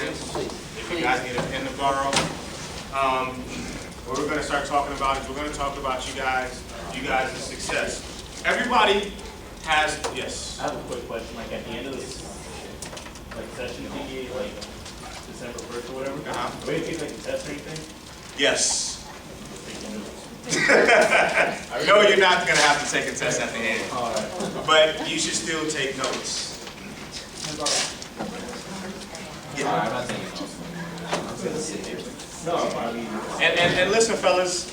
pens, if you guys need a pen to borrow. What we're going to start talking about is we're going to talk about you guys' success. Everybody has, yes? I have a quick question, like at the end of this session, PDA, like December 1st or whatever, are we going to take like a test or anything? Yes. No, you're not going to have to take a test at the end. All right. But you should still take notes. Yeah. I'm not taking notes. I'm going to sit here. No, I mean... And listen, fellas,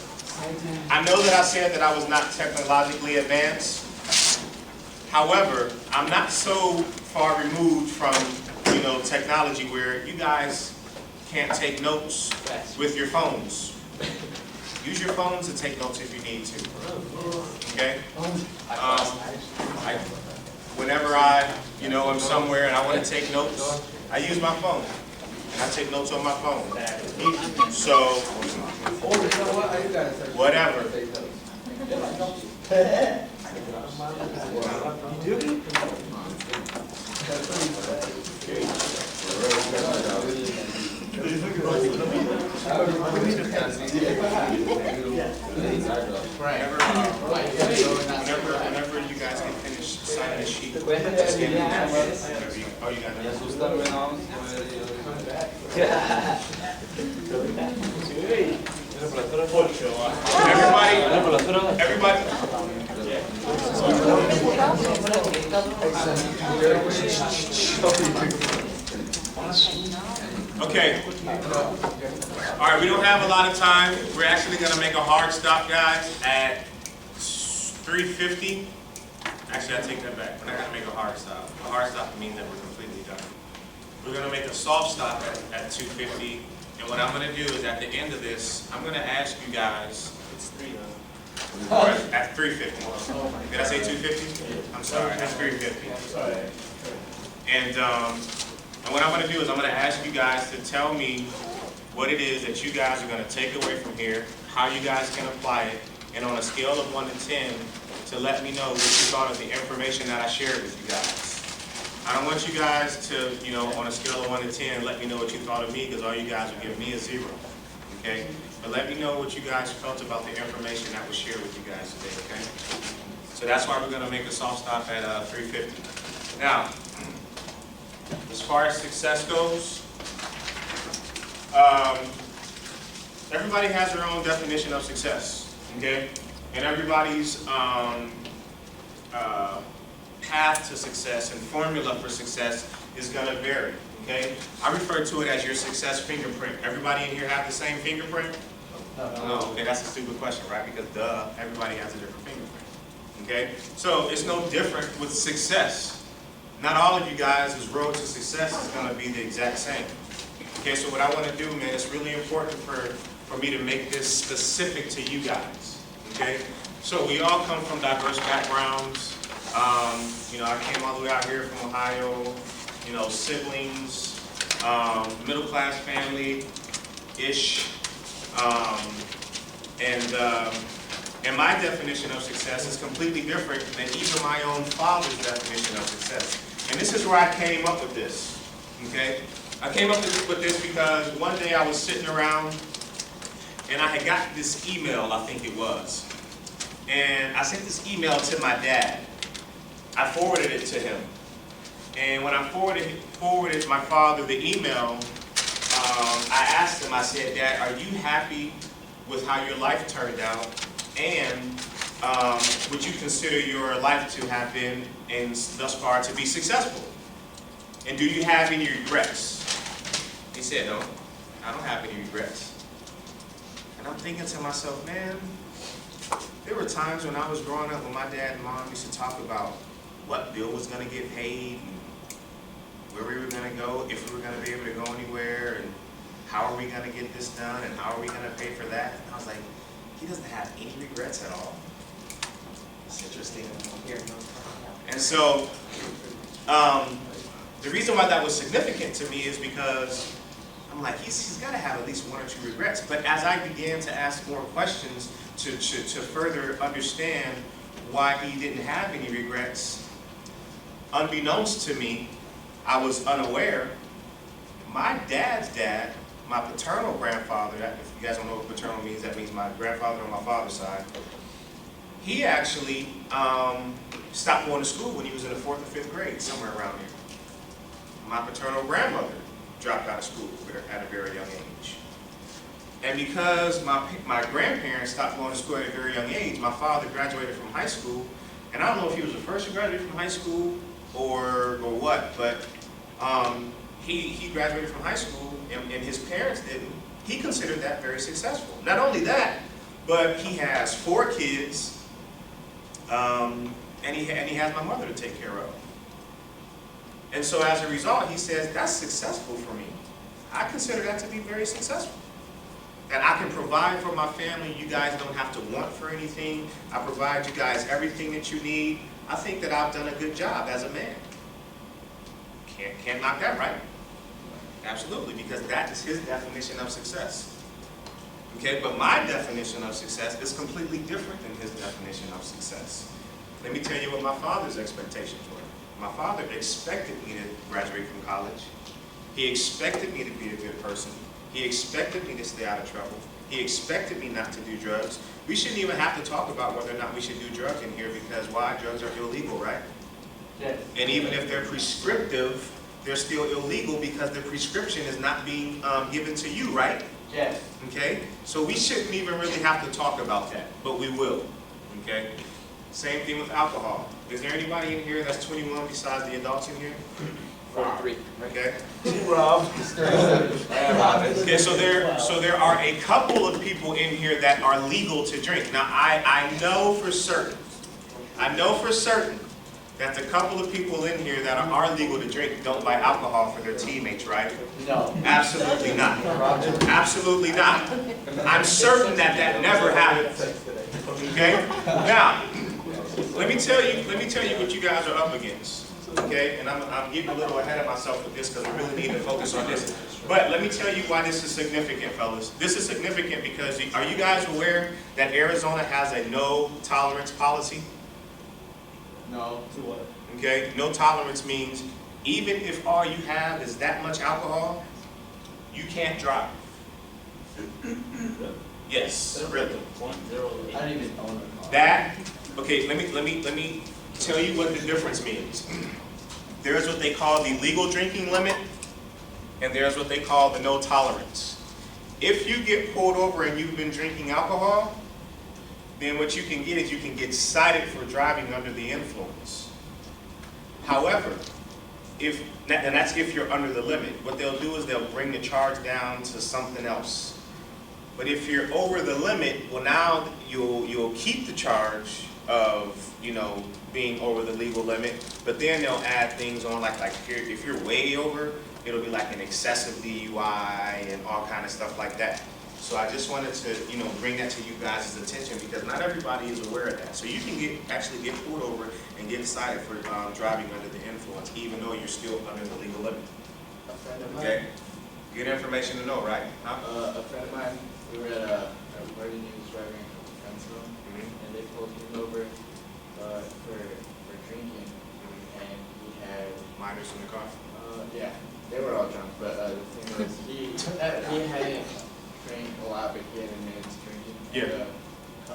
I know that I said that I was not technologically advanced. However, I'm not so far removed from, technology where you guys can't take notes with your phones. Use your phones to take notes if you need to. Okay? Whenever I'm somewhere and I want to take notes, I use my phone. I take notes on my phone. So, whatever. Whenever you guys can finish signing the sheet, just get it. Oh, you got it. Everybody. Okay. All right, we don't have a lot of time. We're actually going to make a hard stop, guys, at 3:50. Actually, I take that back. We're not going to make a hard stop. A hard stop means that we're completely done. We're going to make a soft stop at 2:50. And what I'm going to do is at the end of this, I'm going to ask you guys. It's 3, at 3:50. Did I say 2:50? I'm sorry. That's 3:50. And what I'm going to do is I'm going to ask you guys to tell me what it is that you guys are going to take away from here, how you guys can apply it, and on a scale of 1 to 10, to let me know what you thought of the information that I shared with you guys. I don't want you guys to, on a scale of 1 to 10, let me know what you thought of me, because all you guys will give me a 0. Okay? But let me know what you guys felt about the information that was shared with you guys today, okay? So that's why we're going to make a soft stop at 3:50. Now, as far as success goes, everybody has their own definition of success, okay? And everybody's path to success and formula for success is going to vary, okay? I refer to it as your success fingerprint. Everybody in here have the same fingerprint? No. Okay, that's a stupid question, right? Because everybody has a different fingerprint, okay? So it's no different with success. Not all of you guys' road to success is going to be the exact same. Okay, so what I want to do, man, it's really important for me to make this specific to you guys. Okay, so we all come from diverse backgrounds. I came all the way out here from Ohio. Siblings, middle-class family-ish, and my definition of success is completely different than even my own father's definition of success. And this is where I came up with this, okay? I came up with this because one day I was sitting around and I had got this email, I think it was. And I sent this email to my dad. I forwarded it to him. And when I forwarded my father the email, I asked him, I said, Dad, are you happy with how your life turned out? And would you consider your life to have been, and thus far, to be successful? And do you have any regrets? He said, no, I don't have any regrets. And I'm thinking to myself, man, there were times when I was growing up when my dad and mom used to talk about what bill was going to get paid, and where we were going to go, if we were going to be able to go anywhere, and how are we going to get this done, and how are we going to pay for that? And I was like, he doesn't have any regrets at all. It's interesting. And so, the reason why that was significant to me is because I'm like, he's got to have at least 1 or 2 regrets. But as I began to ask more questions to further understand why he didn't have any regrets, unbeknownst to me, I was unaware, my dad's dad, my paternal grandfather, if you guys don't know what paternal means, that means my grandfather on my father's side, he actually stopped going to school when he was in the 4th or 5th grade, somewhere around there. My paternal grandmother dropped out of school at a very young age. And because my grandparents stopped going to school at a very young age, my father graduated from high school, and I don't know if he was the first to graduate from high school or what, but he graduated from high school, and his parents didn't. He considered that very successful. Not only that, but he has 4 kids, and he has my mother to take care of. And so as a result, he says, that's successful for me. I consider that to be very successful. And I can provide for my family. You guys don't have to want for anything. I provide you guys everything that you need. I think that I've done a good job as a man. Can't knock that, right? Absolutely, because that is his definition of success. Okay, but my definition of success is completely different than his definition of success. Let me tell you what my father's expectations were. My father expected me to graduate from college. He expected me to be a good person. He expected me to stay out of trouble. He expected me not to do drugs. We shouldn't even have to talk about whether or not we should do drugs in here, because why? Drugs are illegal, right? Yes. And even if they're prescriptive, they're still illegal because the prescription is not being given to you, right? Yes. Okay? So we shouldn't even really have to talk about that, but we will. Okay? Same thing with alcohol. Is there anybody in here that's 21 besides the adults in here? 43. Okay. Rob. Okay, so there are a couple of people in here that are legal to drink. Now I know for certain that the couple of people in here that are legal to drink don't buy alcohol for their teammates, right? No. Absolutely not. Absolutely not. I'm certain that that never happens. Okay? Now, let me tell you what you guys are up against. Okay, and I'm getting a little ahead of myself with this because we really need to focus on this. But let me tell you why this is significant, fellas. This is significant because are you guys aware that Arizona has a no tolerance policy? No. To what? Okay, no tolerance means even if all you have is that much alcohol, you can't drive. Yes, really. I don't even own a car. That, okay, let me tell you what the difference means. There's what they call the legal drinking limit, and there's what they call the no tolerance. If you get pulled over and you've been drinking alcohol, then what you can get is you can get cited for driving under the influence. However, and that's if you're under the limit. What they'll do is they'll bring the charge down to something else. But if you're over the limit, well, now you'll keep the charge of, you know, being over the legal limit, but then they'll add things on like if you're way over, it'll be like an excessive DUI and all kind of stuff like that. So I just wanted to, you know, bring that to you guys' attention because not everybody is aware of that. So you can actually get pulled over and get cited for driving under the influence, even though you're still under the legal limit. A friend of mine. Okay? Good information to know, right? A friend of mine, we were at a party and he was driving a friend's home, and they pulled him over for drinking, and he had Minors in the car? yeah, they were all drunk, but the thing was he hadn't drank a lot, but he had a minute's drinking. Yeah.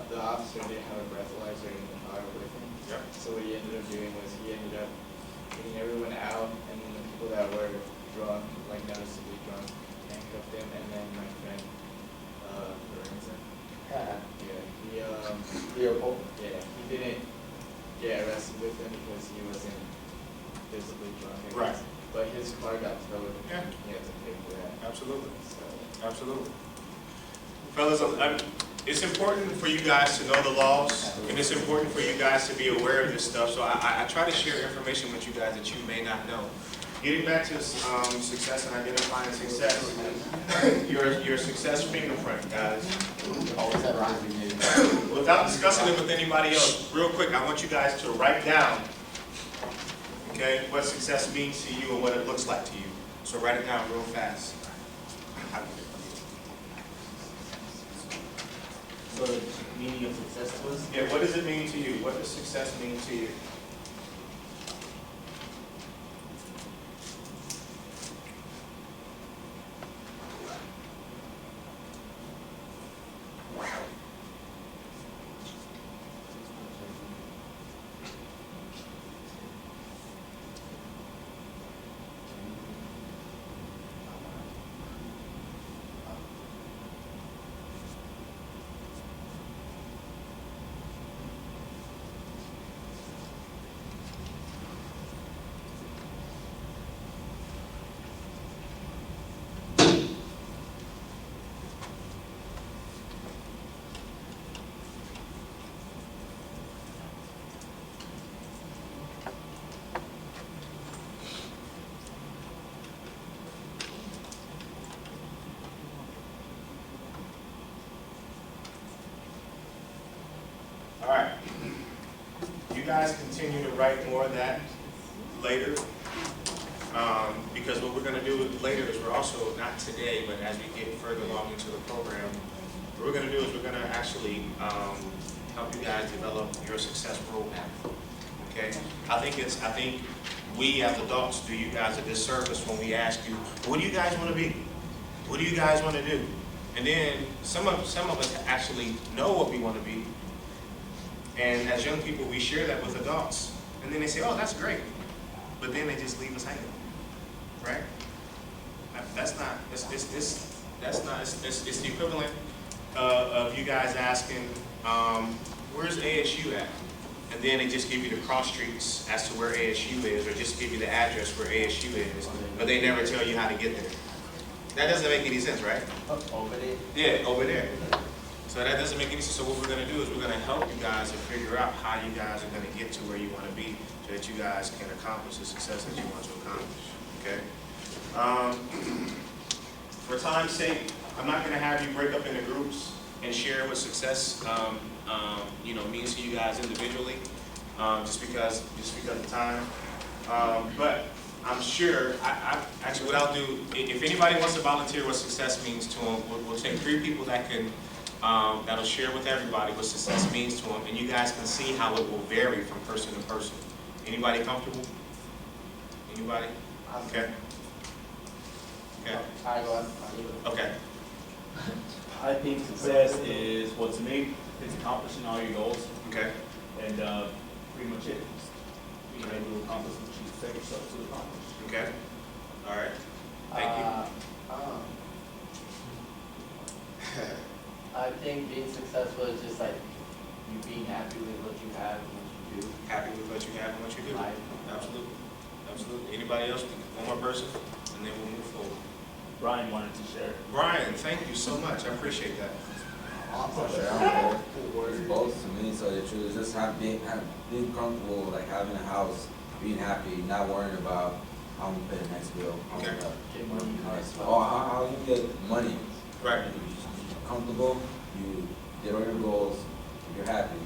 The officer didn't have a breathalyzer in the car with him. Yeah. So what he ended up doing was he ended up getting everyone out, and then the people that were drunk, like noticeably drunk, handcuffed him, and then my friend, Lorenzo. Yeah, Leopold. Yeah, he didn't get arrested with him because he wasn't visibly drunk. I guess. Right. But his car got towed. Yeah. He had to pay for that. Absolutely. So. Absolutely. Fellas, it's important for you guys to know the laws, and it's important for you guys to be aware of this stuff, so I try to share information with you guys that you may not know. Getting back to success and identifying success, your success fingerprint, guys. Without discussing it with anybody else, real quick, I want you guys to write down, okay, what success means to you and what it looks like to you. So write it down real fast. So the meaning of success was? Yeah, what does it mean to you? What does success mean to you? guys continue to write more of that later. Because what we're gonna do later is we're also, not today, but as we get further along into the program, what we're gonna do is we're gonna actually help you guys develop your success roadmap. Okay? I think we as adults do you guys a disservice when we ask you, what do you guys want to be? What do you guys want to do? And then some of us actually know what we want to be. And as young people, we share that with adults. And then they say, oh, that's great. But then they just leave us hanging. Right? That's not, it's the equivalent of you guys asking, where's ASU at? And then they just give you the cross streets as to where ASU is, or just give you the address where ASU is, but they never tell you how to get there. That doesn't make any sense, right? Over there. Yeah, over there. So that doesn't make any sense. So what we're going to do is we're going to help you guys to figure out how you guys are going to get to where you want to be, so that you guys can accomplish the success that you want to accomplish. Okay? For time's sake, I'm not going to have you break up into groups and share what success means to you guys individually, just because of time. But I'm sure, actually what I'll do, if anybody wants to volunteer what success means to them, we'll take 3 people that can, that'll share with everybody what success means to them, and you guys can see how it will vary from person to person. Anybody comfortable? Anybody? Okay. Okay. All right, go on. Okay. I think success is what's made, is accomplishing all your goals, Okay. and pretty much it. Being able to accomplish what you set yourself to accomplish. Okay. All right. Thank you. I think being successful is just like you being happy with what you have and what you do. Happy with what you have and what you do. Life. Absolutely. Absolutely. Anybody else? One more person, and then we'll move forward. Brian wanted to share. Brian, thank you so much. I appreciate that. It's both to me, so the truth is just being comfortable, like having a house, being happy, not worrying about how I'm gonna pay the next bill. Okay. Get money. How you get money. Right. You're comfortable, you get all your goals, you're happy.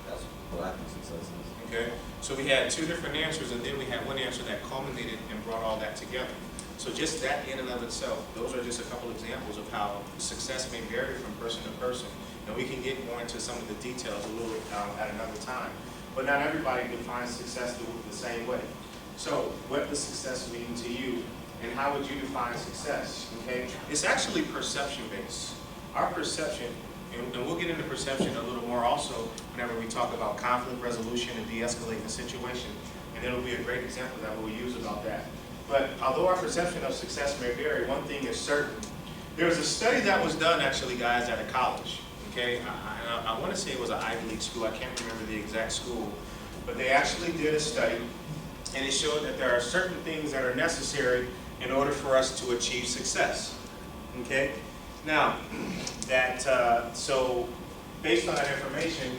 That's what I think success is. Okay. So we had 2 different answers, and then we had one answer that culminated and brought all that together. So just that in and of itself, those are just a couple examples of how success may vary from person to person. And we can get more into some of the details a little at another time. But not everybody defines success the same way. So what does success mean to you, and how would you define success? Okay, it's actually perception based. Our perception, and we'll get into perception a little more also whenever we talk about conflict resolution and de-escalating the situation. And it'll be a great example that we'll use about that. But although our perception of success may vary, one thing is certain. There was a study that was done, actually, guys, at a college. Okay, I want to say it was an Ivy League school. I can't remember the exact school. But they actually did a study, and it showed that there are certain things that are necessary in order for us to achieve success. Okay? Now, so based on that information,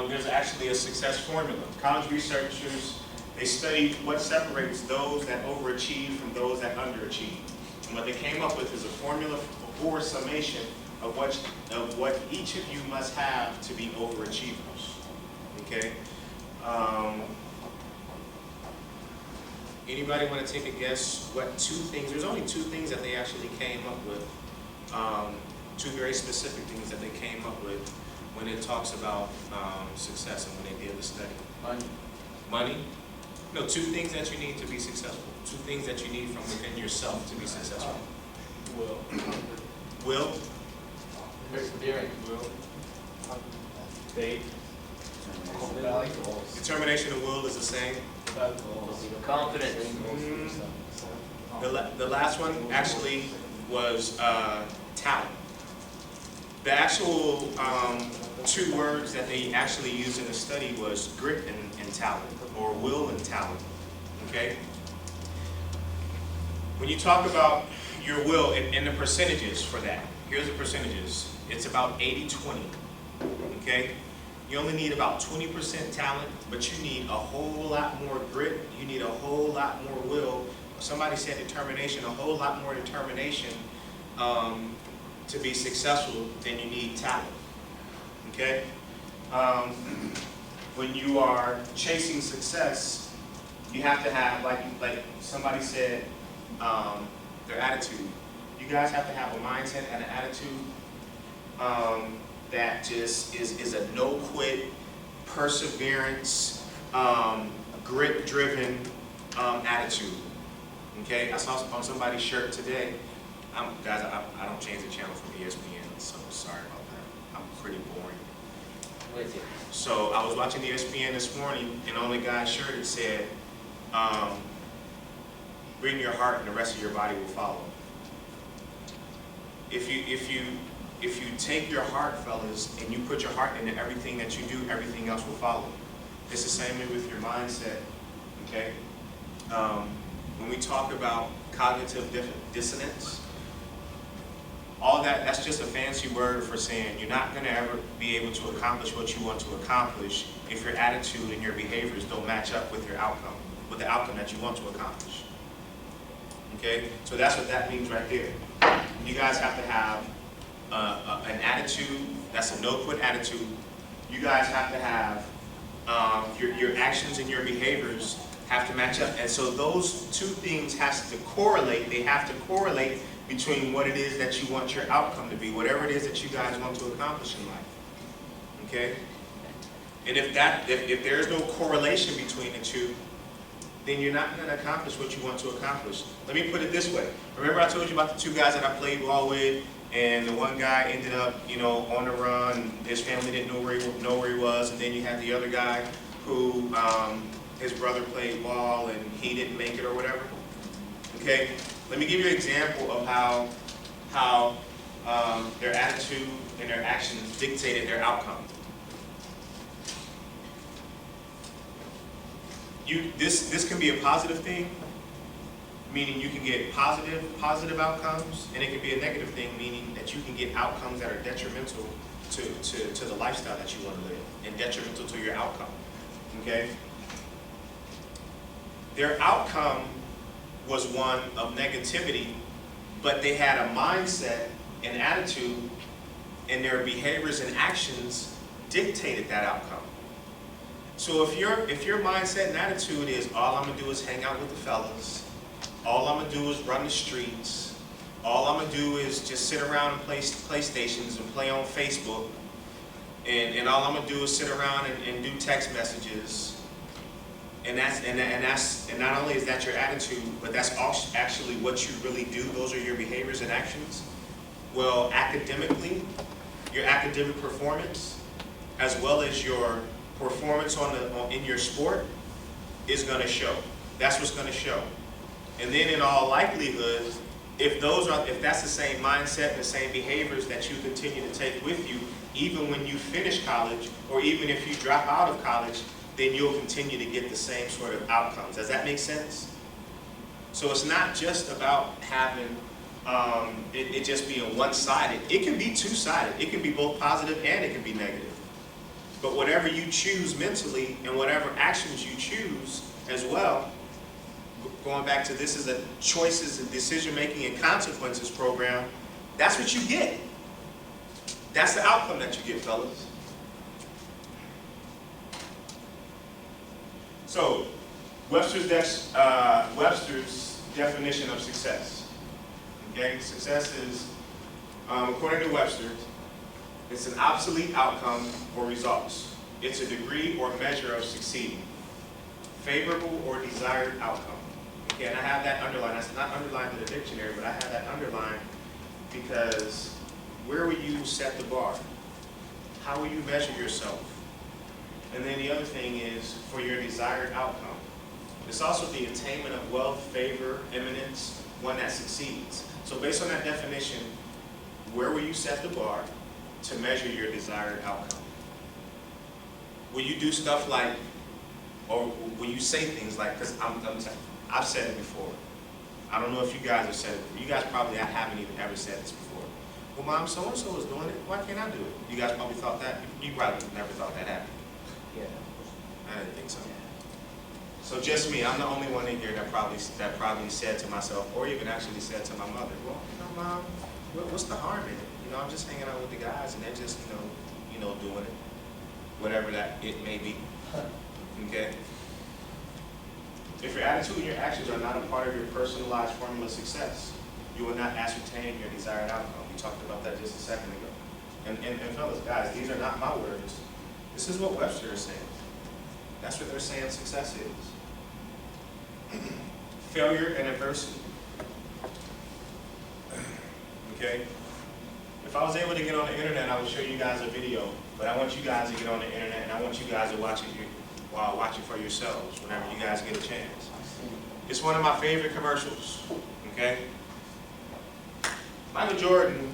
there's actually a success formula. College researchers, they studied what separates those that overachieve from those that underachieve. And what they came up with is a formula for summation of what each of you must have to be overachievers. Okay? Anybody want to take a guess what 2 things, there's only 2 things that they actually came up with, 2 very specific things that they came up with when it talks about success and when they did the study. Money. Money? No, 2 things that you need to be successful. 2 things that you need from within yourself to be successful. Will? Persevering. Will? Faith. Determination and will is the same. Confidence. The last one actually was talent. The actual 2 words that they actually used in the study was grit and talent, or will and talent. Okay? When you talk about your will and the percentages for that, here's the percentages. It's about 80-20. Okay? You only need about 20% talent, but you need a whole lot more grit. You need a whole lot more will. Somebody said determination, a whole lot more determination to be successful than you need talent. Okay? when you are chasing success, you have to have, like somebody said, their attitude. You guys have to have a mindset and an attitude that just is a no-quit, perseverance, grit-driven attitude. Okay, I saw on somebody's shirt today. Guys, I don't change the channel from ESPN, so sorry about that. I'm pretty boring. With you. So I was watching ESPN this morning, and on the guy's shirt it said, "Bring your heart, and the rest of your body will follow." If you take your heart, fellas, and you put your heart into everything that you do, everything else will follow. It's the same way with your mindset. Okay. When we talk about cognitive dissonance, all that's just a fancy word for saying you're not going to ever be able to accomplish what you want to accomplish if your attitude and your behaviors don't match up with your outcome, with the outcome that you want to accomplish. Okay, so that's what that means right there. You guys have to have an attitude that's a no-quit attitude. You guys have to have your actions and your behaviors have to match up, and so those two things has to correlate. They have to correlate between what it is that you want your outcome to be, whatever it is that you guys want to accomplish in life. Okay? And if there is no correlation between the two, then you're not going to accomplish what you want to accomplish. Let me put it this way. Remember I told you about the two guys that I played ball with, and the one guy ended up, on the run. His family didn't know where he was, and then you had the other guy who his brother played ball and he didn't make it or whatever. Okay, let me give you an example of how their attitude and their actions dictated their outcome. This can be a positive thing, meaning you can get positive outcomes, and it can be a negative thing, meaning that you can get outcomes that are detrimental to the lifestyle that you want to live and detrimental to your outcome. Okay? Their outcome was one of negativity, but they had a mindset and attitude, and their behaviors and actions dictated that outcome. So if your mindset and attitude is all I'm gonna do is hang out with the fellas, all I'm gonna do is run the streets, all I'm gonna do is just sit around and play PlayStations and play on Facebook, and all I'm gonna do is sit around and do text messages. And not only is that your attitude, but that's actually what you really do. Those are your behaviors and actions. Well, academically, your academic performance, as well as your performance in your sport, is going to show. That's what's going to show. And then, in all likelihood, if that's the same mindset and the same behaviors that you continue to take with you, even when you finish college, or even if you drop out of college, then you'll continue to get the same sort of outcomes. Does that make sense? So it's not just about having it just being one-sided. It can be two-sided. It can be both positive and it can be negative. But whatever you choose mentally and whatever actions you choose as well, going back to this is a choices and decision-making and consequences program, that's what you get. That's the outcome that you get, fellas. So, Webster's definition of success. Okay, success is, according to Webster, it's an obsolete outcome or results. It's a degree or measure of succeeding. Favorable or desired outcome. Okay, and I have that underlined. That's not underlined in the dictionary, but I have that underlined because where will you set the bar? How will you measure yourself? And then the other thing is for your desired outcome. It's also the attainment of wealth, favor, eminence, one that succeeds. So based on that definition, where will you set the bar to measure your desired outcome? Will you do stuff like, or will you say things like, because I've said it before. I don't know if you guys have said it. You guys probably haven't even ever said this before. Well, Mom, so-and-so is doing it. Why can't I do it? You guys probably thought that. You probably never thought that happened. Yeah. I didn't think so. So just me, I'm the only one in here that probably said to myself, or even actually said to my mother, well, Mom, what's the harm in it? I'm just hanging out with the guys and they're just, doing it. Whatever that it may be. Okay? If your attitude and your actions are not a part of your personalized formula of success, you will not ascertain your desired outcome. We talked about that just a second ago. And fellas, guys, these are not my words. This is what Webster is saying. That's what they're saying success is. Failure and adversity. Okay? If I was able to get on the internet, I would show you guys a video, but I want you guys to get on the internet, and I want you guys to watch it while watching for yourselves whenever you guys get a chance. It's one of my favorite commercials. Okay? Michael Jordan,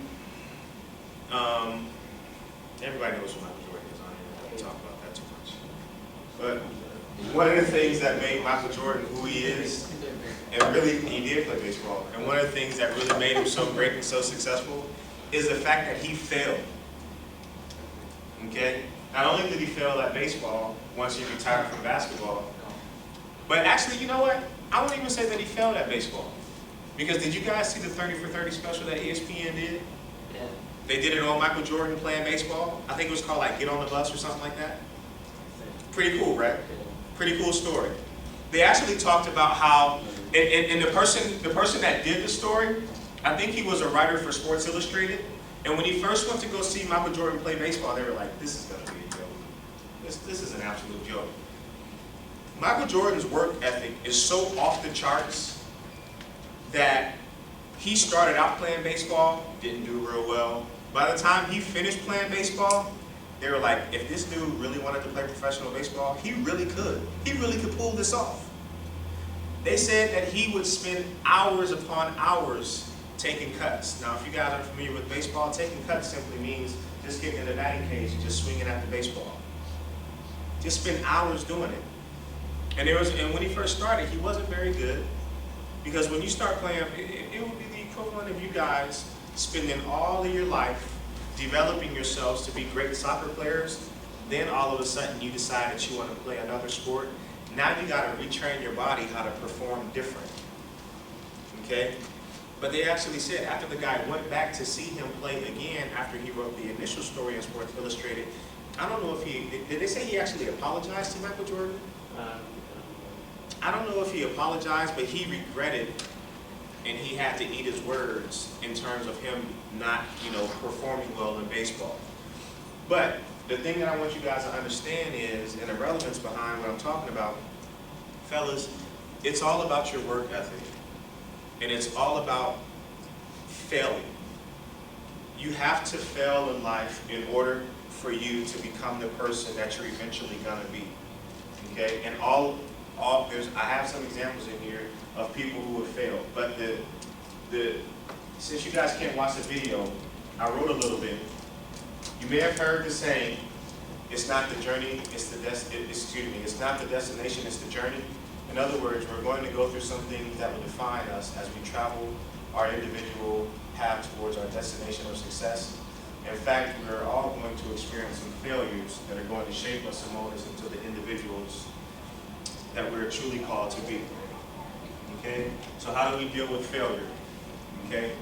everybody knows who Michael Jordan is. I don't even talk about that too much. But one of the things that made Michael Jordan who he is, and really, he did play baseball, and one of the things that really made him so great and so successful is the fact that he failed. Okay? Not only did he fail at baseball once he retired from basketball, but actually, you know what? I wouldn't even say that he failed at baseball. Because did you guys see the 30 for 30 special that ESPN did? Yeah. They did it on Michael Jordan playing baseball. I think it was called like Get on the Bus or something like that. Pretty cool, right? Pretty cool story. They actually talked about how, and the person that did the story, I think he was a writer for Sports Illustrated. And when he first went to go see Michael Jordan play baseball, they were like, this is going to be a joke. This is an absolute joke. Michael Jordan's work ethic is so off the charts that he started out playing baseball, didn't do real well. By the time he finished playing baseball, they were like, if this dude really wanted to play professional baseball, he really could. He really could pull this off. They said that he would spend hours upon hours taking cuts. Now, if you guys are familiar with baseball, taking cuts simply means just getting in the batting cage and just swinging at the baseball. Just spend hours doing it. And when he first started, he wasn't very good. Because when you start playing, it would be the equivalent of you guys spending all of your life developing yourselves to be great soccer players. Then all of a sudden you decide that you want to play another sport. Now you got to retrain your body how to perform different. Okay? But they actually said after the guy went back to see him play again after he wrote the initial story in Sports Illustrated, I don't know if did they say he actually apologized to Michael Jordan? I don't know if he apologized, but he regretted and he had to eat his words in terms of him not, performing well in baseball. But the thing that I want you guys to understand is, and the relevance behind what I'm talking about, fellas, it's all about your work ethic. And it's all about failing. You have to fail in life in order for you to become the person that you're eventually gonna be. Okay? And I have some examples in here of people who have failed. But since you guys can't watch the video, I wrote a little bit. You may have heard the saying, it's not the journey, it's not the destination, it's the journey. In other words, we're going to go through some things that will define us as we travel our individual path towards our destination of success. In fact, we're all going to experience some failures that are going to shape us and mold us into the individuals that we're truly called to be. Okay? So how do we deal with failure? Okay?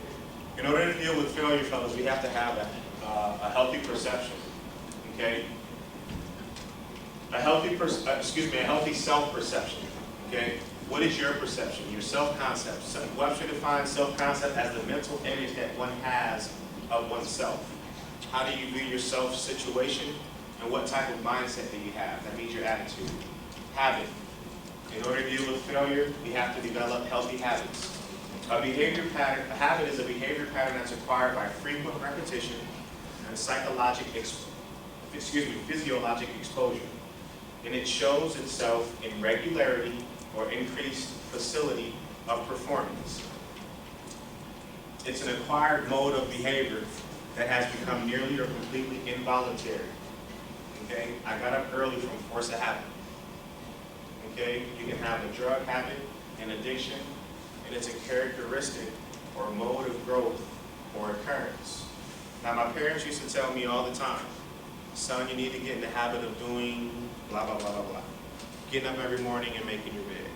In order to deal with failure, fellas, we have to have a healthy perception. Okay? A healthy self-perception. Okay? What is your perception? Your self-concept. So Webster defines self-concept as the mental image that one has of oneself. How do you view your self-situation? And what type of mindset do you have? That means your attitude. Habit. In order to deal with failure, we have to develop healthy habits. A habit is a behavior pattern that's acquired by frequent repetition and physiologic exposure. And it shows itself in regularity or increased facility of performance. It's an acquired mode of behavior that has become nearly or completely involuntary. Okay? I got up early from force of habit. Okay? You can have a drug habit, an addiction, and it's a characteristic or mode of growth or occurrence. Now, my parents used to tell me all the time, son, you need to get in the habit of doing blah, blah, blah, blah, blah. Getting up every morning and making your bed.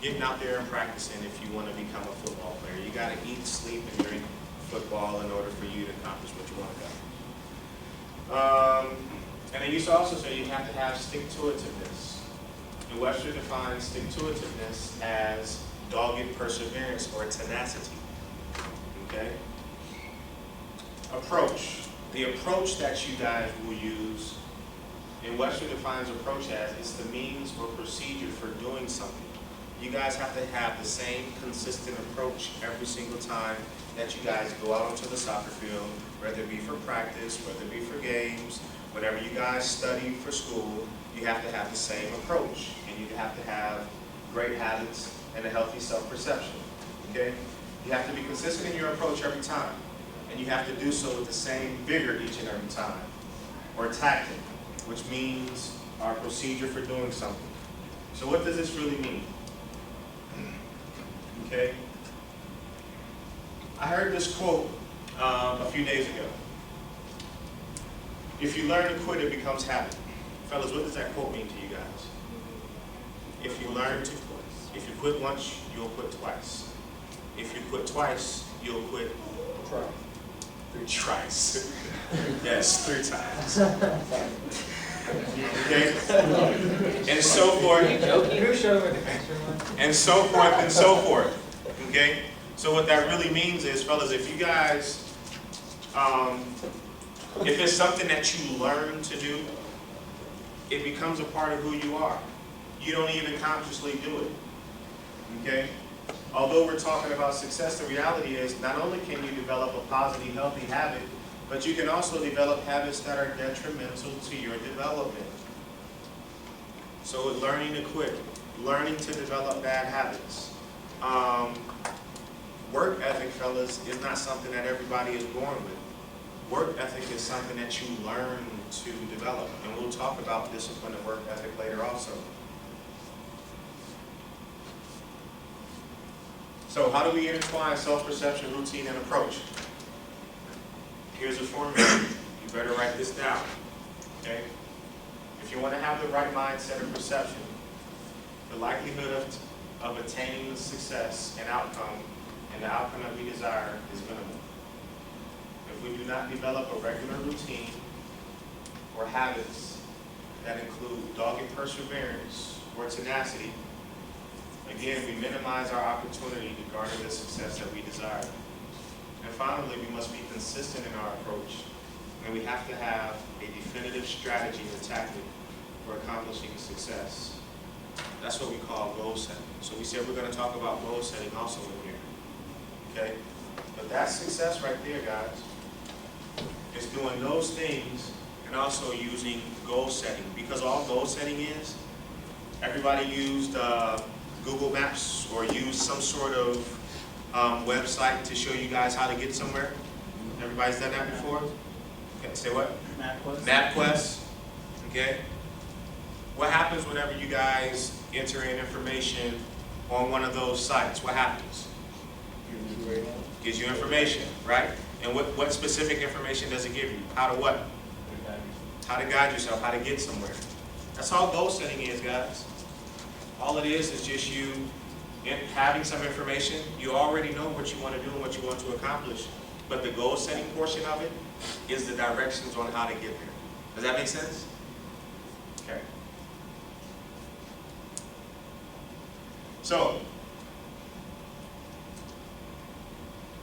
Getting out there and practicing if you want to become a football player. You got to eat, sleep, and drink football in order for you to accomplish what you want to do. And they used to also say you have to have stick-to-itiveness. And Webster defines stick-to-itiveness as dogged perseverance or tenacity. Okay? Approach. The approach that you guys will use, and Webster defines approach as, it's the means or procedure for doing something. You guys have to have the same consistent approach every single time that you guys go out onto the soccer field, whether it be for practice, whether it be for games, whatever you guys study for school, you have to have the same approach. And you have to have great habits and a healthy self-perception, okay? You have to be consistent in your approach every time. And you have to do so with the same vigor each and every time. Or tactic, which means our procedure for doing something. So what does this really mean? Okay? I heard this quote a few days ago. If you learn to quit, it becomes habit. Fellas, what does that quote mean to you guys? If you learn to quit. If you quit once, you'll quit twice. If you quit twice, you'll quit twice. Yes, 3 times. Okay? And so forth. And so forth and so forth. Okay? So what that really means is, fellas, if you guys, if it's something that you learn to do, it becomes a part of who you are. You don't even consciously do it. Okay? Although we're talking about success, the reality is not only can you develop a positive, healthy habit, but you can also develop habits that are detrimental to your development. So learning to quit, learning to develop bad habits. Work ethic, fellas, is not something that everybody is born with. Work ethic is something that you learn to develop. And we'll talk about discipline and work ethic later also. So how do we intertwine self-perception, routine, and approach? Here's a formula. You better write this down. Okay? If you want to have the right mindset and perception, the likelihood of attaining success and outcome, and the outcome that we desire, is minimal. If we do not develop a regular routine or habits that include dogged perseverance or tenacity, again, we minimize our opportunity to garner the success that we desire. And finally, we must be consistent in our approach, and we have to have a definitive strategy or tactic for accomplishing success. That's what we call goal setting. So we said we're going to talk about goal setting also in here. Okay? But that's success right there, guys. It's doing those things and also using goal setting. Because all goal setting is, everybody used Google Maps or used some sort of website to show you guys how to get somewhere. Everybody's done that before? Okay, say what? MapQuest. MapQuest. Okay. What happens whenever you guys enter in information on one of those sites? What happens? Gives you information, right? And what specific information does it give you? How to what? How to guide yourself, how to get somewhere. That's all goal setting is, guys. All it is just you having some information. You already know what you want to do and what you want to accomplish. But the goal setting portion of it is the directions on how to get there. Does that make sense? Okay. So,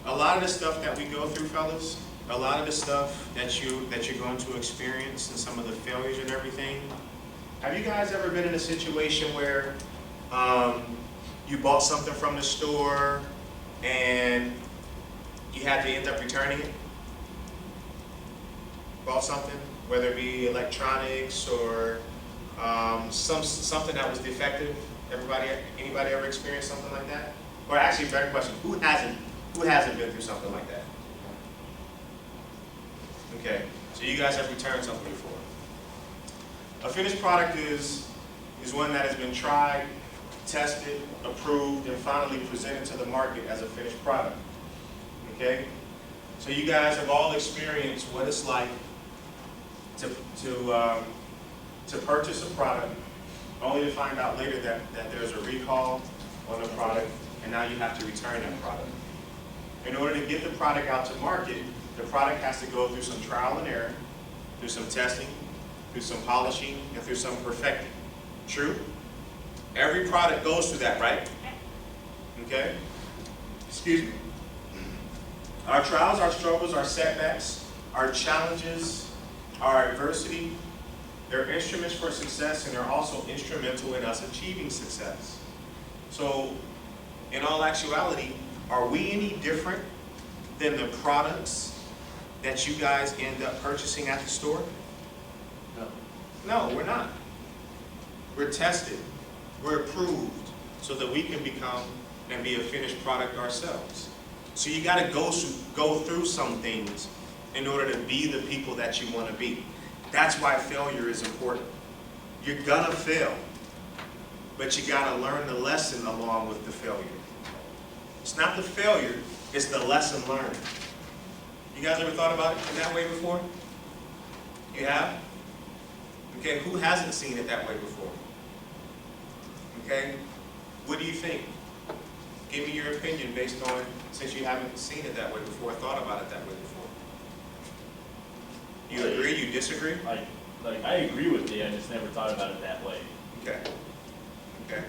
a lot of the stuff that we go through, fellas, a lot of the stuff that you're going to experience and some of the failures and everything, have you guys ever been in a situation where you bought something from the store and you had to end up returning it? Bought something, whether it be electronics or something that was defective. Anybody ever experienced something like that? Or actually, better question: who hasn't been through something like that? Okay, so you guys have returned something before. A finished product is one that has been tried, tested, approved, and finally presented to the market as a finished product. Okay? So you guys have all experienced what it's like to purchase a product, only to find out later that there's a recall on the product, and now you have to return that product. In order to get the product out to market, the product has to go through some trial and error, through some testing, through some polishing, and through some perfecting. True? Every product goes through that, right? Okay? Excuse me. Our trials, our struggles, our setbacks, our challenges, our adversity, they're instruments for success, and they're also instrumental in us achieving success. So, in all actuality, are we any different than the products that you guys end up purchasing at the store? No. No, we're not. We're tested. We're approved so that we can become and be a finished product ourselves. So you got to go through some things in order to be the people that you want to be. That's why failure is important. You're going to fail, but you got to learn the lesson along with the failure. It's not the failure, it's the lesson learned. You guys ever thought about it in that way before? You have? Okay, who hasn't seen it that way before? Okay, what do you think? Give me your opinion based on, since you haven't seen it that way before, thought about it that way before. You agree, you disagree? I agree with you, I just never thought about it that way. Okay. Okay.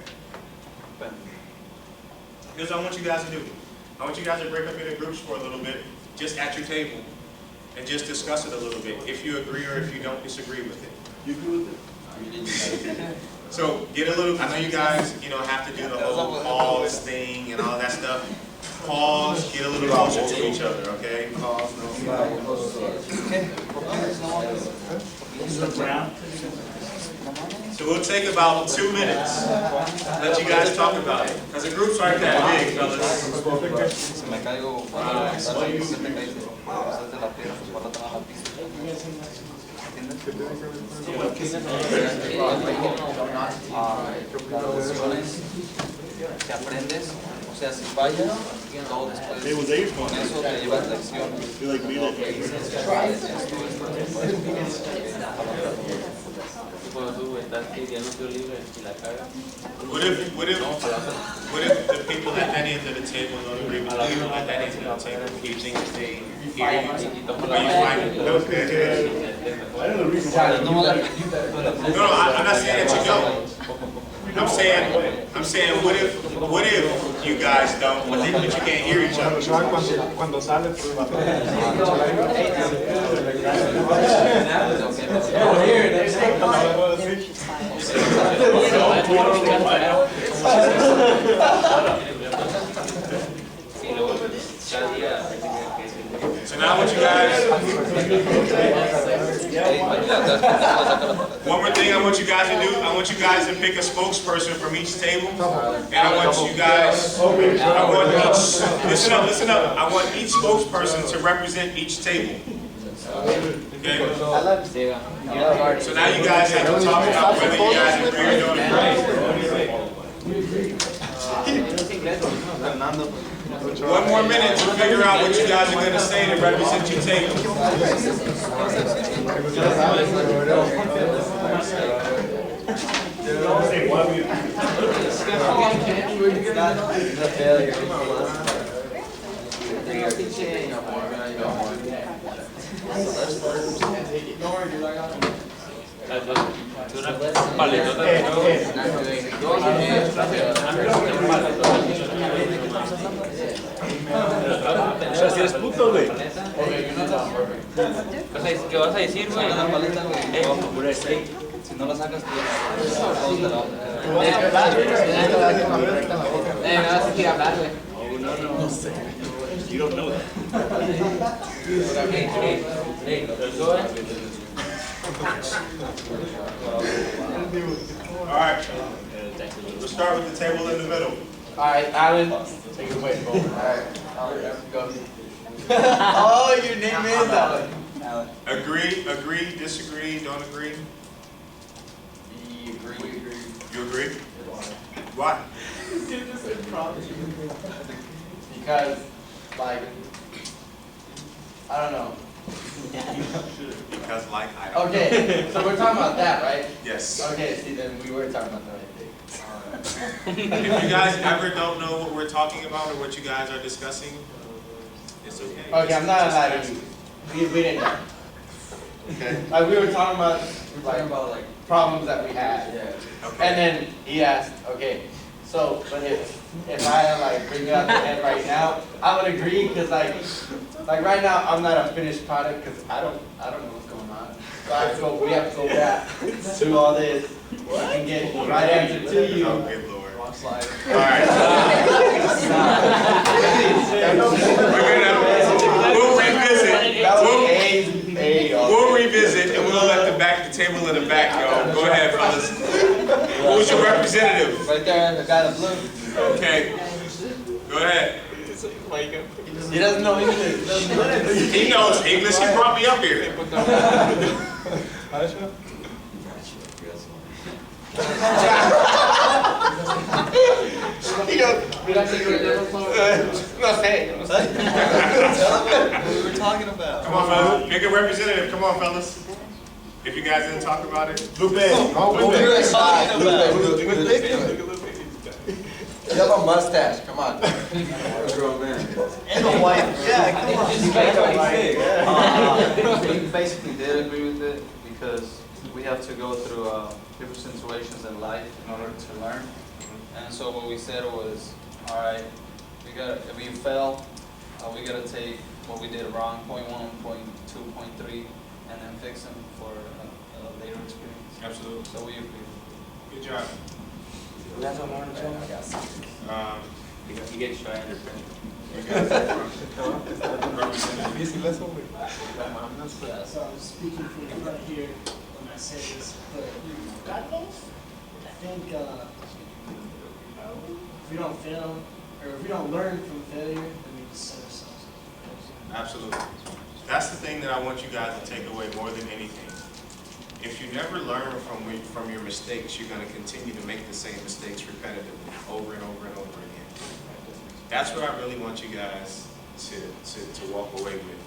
Here's what I want you guys to do. I want you guys to break up into groups for a little bit, just at your table, and just discuss it a little bit, if you agree or if you don't disagree with it. You agree with it? So get a little, I know you guys, have to do the whole pause thing and all that stuff. Pause, get a little closer to each other, okay? Pause, So we'll take about 2 minutes. Let you guys talk about it. Because the groups aren't that big, fellas. que aprendes, o sea, si fallas, todo después con eso te llevas lección. Cuando tú estás pidiendo tu libro y la cagas. What if the people at that end of the table don't agree with the people at that end of the table? Do you think if they hear you, or you find it? No, I'm not saying that you don't. I'm saying, what if you guys don't, but you can't hear each other? Cuando sale, So now what you guys, one more thing I want you guys to do, I want you guys to pick a spokesperson from each table. And I want you guys, listen up, I want each spokesperson to represent each table. Okay? So now you guys have to talk about whether you guys agree or don't agree. One more minute to figure out what you guys are going to say to represent your table. ¿Qué vas a decir, güey? Si no la sacas, tú Me vas a decir hablar, güey. No sé. You don't know that. All right, we'll start with the table in the middle. Alright, Alan. Take it away, bro. Alright, go. Oh, your name is Alan. Agree, disagree, don't agree? Agree. You agree? Why? Because, like, I don't know. Because I don't. Okay, so we're talking about that, right? Yes. Okay, see, then we were talking about the right thing. If you guys ever don't know what we're talking about or what you guys are discussing, it's okay. Okay, I'm not allowed to. We didn't know. Okay. Like we were talking about, We're talking about like, problems that we had. yeah. Okay. And then he asked, okay, so, but if I like bring it up to Ed right now, I would agree, cause like right now, I'm not a finished product, cause I don't know what's going on. So we have to go back through all this and get the right answer to you. Oh, good Lord. Wrong slide. All right. We'll revisit. We'll revisit, and we'll let the table in the back, y'all. Go ahead, fellas. Who's your representative? Right there, the guy in blue. Okay. Go ahead. He doesn't know English. He knows English. He brought me up here. He goes, did I say no, say it. What we were talking about. Come on, fellas. Pick a representative. Come on, fellas. If you guys didn't talk about it. Lupe. What we were talking about. You have a mustache, come on. You're a grown man. And a wife. Yeah, come on. We basically did agree with it because we have to go through different situations in life in order to learn. And so what we said was, all right, if we fail, we gotta take what we did wrong, point 1, point 2, point 3, and then fix them for a later experience. Absolutely. So we agree. Good job. That's what I wanted to tell. You get shy under pressure. You guys are from representative. So I was speaking from the front here when I said this, but God knows, I think if we don't fail, or if we don't learn from failure, then we just set ourselves up. Absolutely. That's the thing that I want you guys to take away more than anything. If you never learn from your mistakes, you're going to continue to make the same mistakes repetitively, over and over and over again. That's what I really want you guys to walk away with.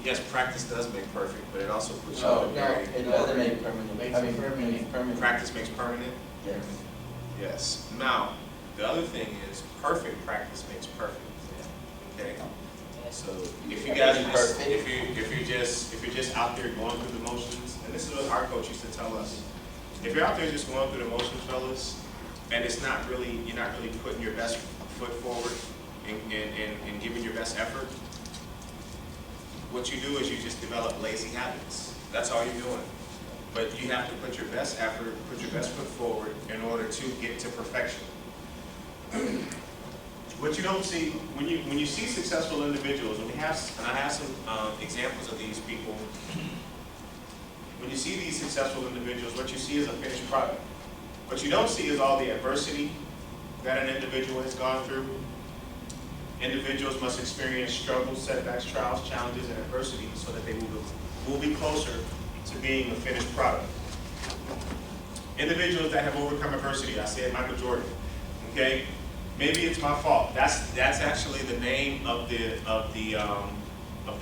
Yes, practice does make perfect, but it also puts you in a very... It doesn't make permanent. I mean, permanent. Practice makes permanent? Yes. Yes. Now, the other thing is perfect practice makes perfect. Okay? So if you guys are just, if you're just out there going through the motions, and this is what our coach used to tell us, if you're out there just going through the motions, fellas, and it's not really, you're not really putting your best foot forward and giving your best effort, what you do is you just develop lazy habits. That's all you're doing. But you have to put your best effort, put your best foot forward in order to get to perfection. What you don't see, when you see successful individuals, and I have some examples of these people, when you see these successful individuals, what you see is a finished product. What you don't see is all the adversity that an individual has gone through. Individuals must experience struggles, setbacks, trials, challenges, and adversity so that they will be closer to being a finished product. Individuals that have overcome adversity, I said Michael Jordan, okay? Maybe it's my fault. That's actually the name of the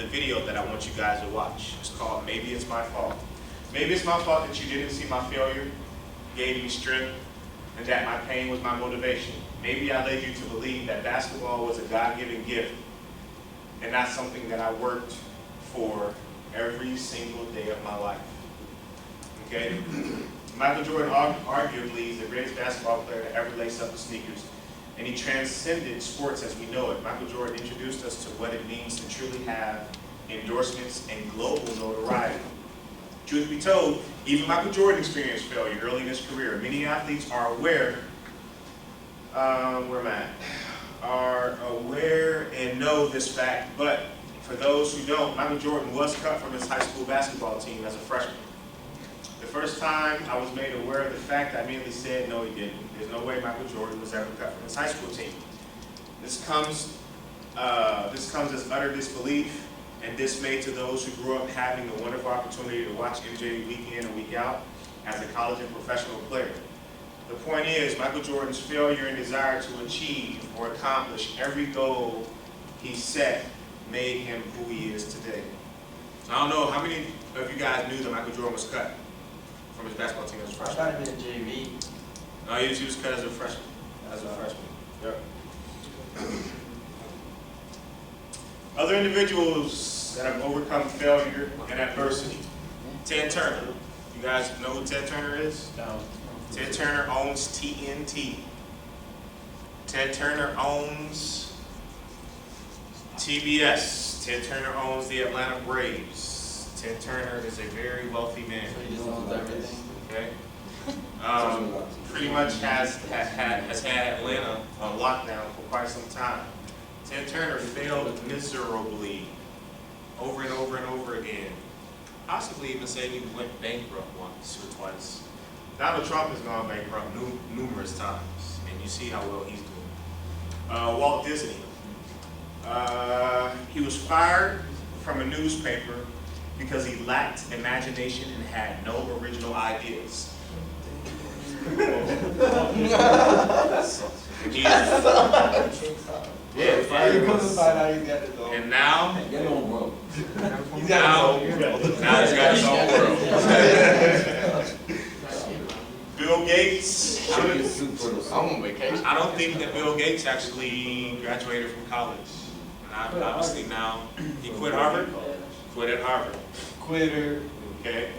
video that I want you guys to watch. It's called Maybe It's My Fault. Maybe it's my fault that you didn't see my failure, gave me strength, and that my pain was my motivation. Maybe I led you to believe that basketball was a God-given gift and not something that I worked for every single day of my life. Okay? Michael Jordan arguably is the greatest basketball player to ever lace up the sneakers. And he transcended sports as we know it. Michael Jordan introduced us to what it means to truly have endorsements and global notoriety. Truth be told, even Michael Jordan experienced failure early in his career. Many athletes are aware, are aware and know this fact, but for those who don't, Michael Jordan was cut from his high school basketball team as a freshman. The first time I was made aware of the fact, I immediately said, no, he didn't. There's no way Michael Jordan was ever cut from his high school team. This comes as utter disbelief and dismay to those who grew up having the wonderful opportunity to watch MJ week in and week out as a college and professional player. The point is, Michael Jordan's failure and desire to achieve or accomplish every goal he set made him who he is today. I don't know how many of you guys knew that Michael Jordan was cut from his basketball team as a freshman. I thought it was JV. No, he was cut as a freshman. Yep. Other individuals that have overcome failure and adversity. Ted Turner. You guys know who Ted Turner is? No. Ted Turner owns TNT. Ted Turner owns TBS. Ted Turner owns the Atlanta Braves. Ted Turner is a very wealthy man. So he just owns everything. Okay. Pretty much has had Atlanta on lockdown for quite some time. Ted Turner failed miserably over and over and over again. Possibly even say he went bankrupt once or twice. Donald Trump has gone bankrupt numerous times, and you see how well he's doing. Walt Disney. He was fired from a newspaper because he lacked imagination and had no original ideas. And now Get on, bro. now he's got his own world. Bill Gates. I'm on vacation. I don't think that Bill Gates actually graduated from college. And obviously now he quit Harvard. Quit at Harvard. Quitter. Okay.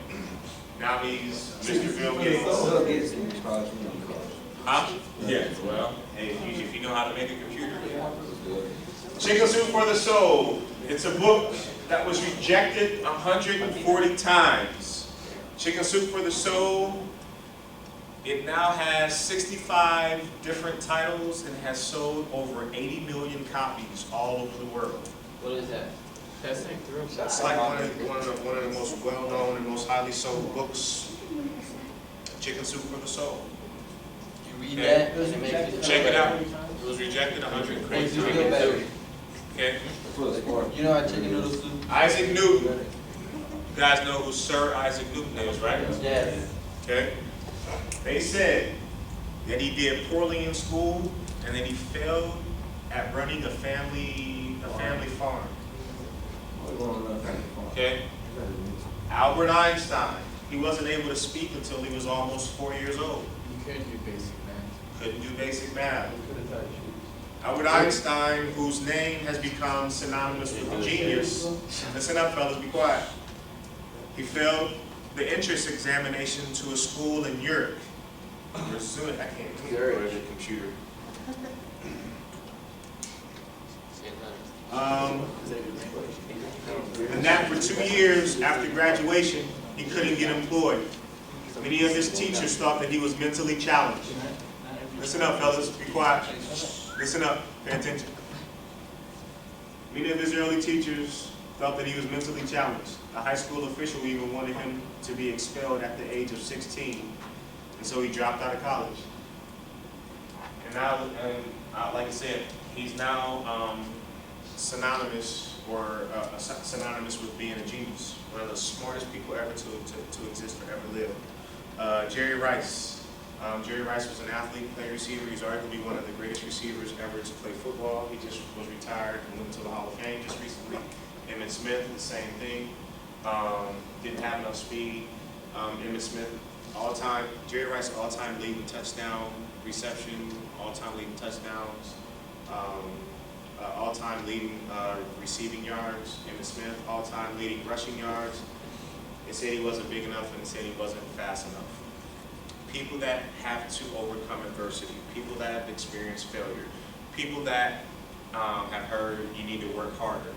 Now he's Mr. Bill Gates. Bill Gates in college, you know, Huh? Yeah. Well, hey, if you know how to make a computer. Chicken Soup for the Soul. It's a book that was rejected 140 times. Chicken Soup for the Soul. It now has 65 different titles and has sold over 80 million copies all over the world. What is that? Testing through. That's like one of the most well-known and most highly sold books. Chicken Soup for the Soul. You read Okay. that, and it makes you Check it out. better. It was rejected 100 Makes you times. feel better. Okay. for the sport. You know our chicken noodle soup? Isaac Newton. You guys know who Sir Isaac Newton is, right? Yes. Okay. They said that he did poorly in school and then he failed at running a family farm. Okay. Albert Einstein. He wasn't able to speak until he was almost 4 years old. You could do basic math. Couldn't do basic math. Albert Einstein, whose name has become synonymous with genius. Listen up, fellas, be quiet. He failed the entrance examination to a school in Europe. I can't go to the computer. And that for 2 years after graduation, he couldn't get employed. Many of his teachers thought that he was mentally challenged. Listen up, fellas, be quiet. Listen up, pay attention. Many of his early teachers felt that he was mentally challenged. A high school official even wanted him to be expelled at the age of 16, and so he dropped out of college. And now, like I said, he's now synonymous with being a genius, one of the smartest people ever to exist or ever live. Jerry Rice. Jerry Rice was an athlete, played receiver. He's arguably one of the greatest receivers ever to play football. He just was retired and went to the Hall of Fame just recently. Emmitt Smith, the same thing. Didn't have enough speed. Emmitt Smith, Jerry Rice, all-time leading touchdown reception, all-time leading touchdowns, all-time leading receiving yards. Emmitt Smith, all-time leading rushing yards. They said he wasn't big enough and they said he wasn't fast enough. People that have to overcome adversity, people that have experienced failure, people that have heard you need to work harder.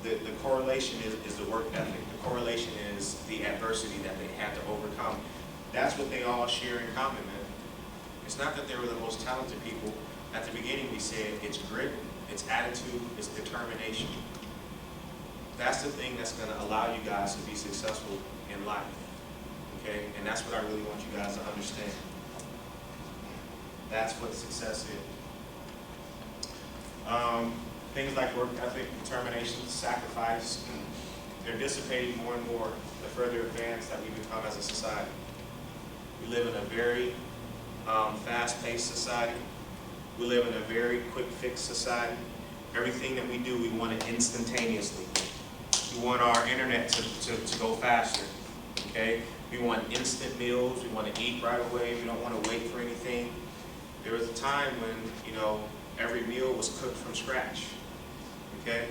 The correlation is the work ethic. The correlation is the adversity that they had to overcome. That's what they all share in common, man. It's not that they were the most talented people. At the beginning we said it's grit, it's attitude, it's determination. That's the thing that's going to allow you guys to be successful in life. Okay? And that's what I really want you guys to understand. That's what success is. Things like work ethic, determination, sacrifice, they're dissipating more and more the further advanced that we become as a society. We live in a very fast-paced society. We live in a very quick-fix society. Everything that we do, we want it instantaneously. We want our internet to go faster. Okay? We want instant meals. We want to eat right away. We don't want to wait for anything. There was a time when, every meal was cooked from scratch. Okay?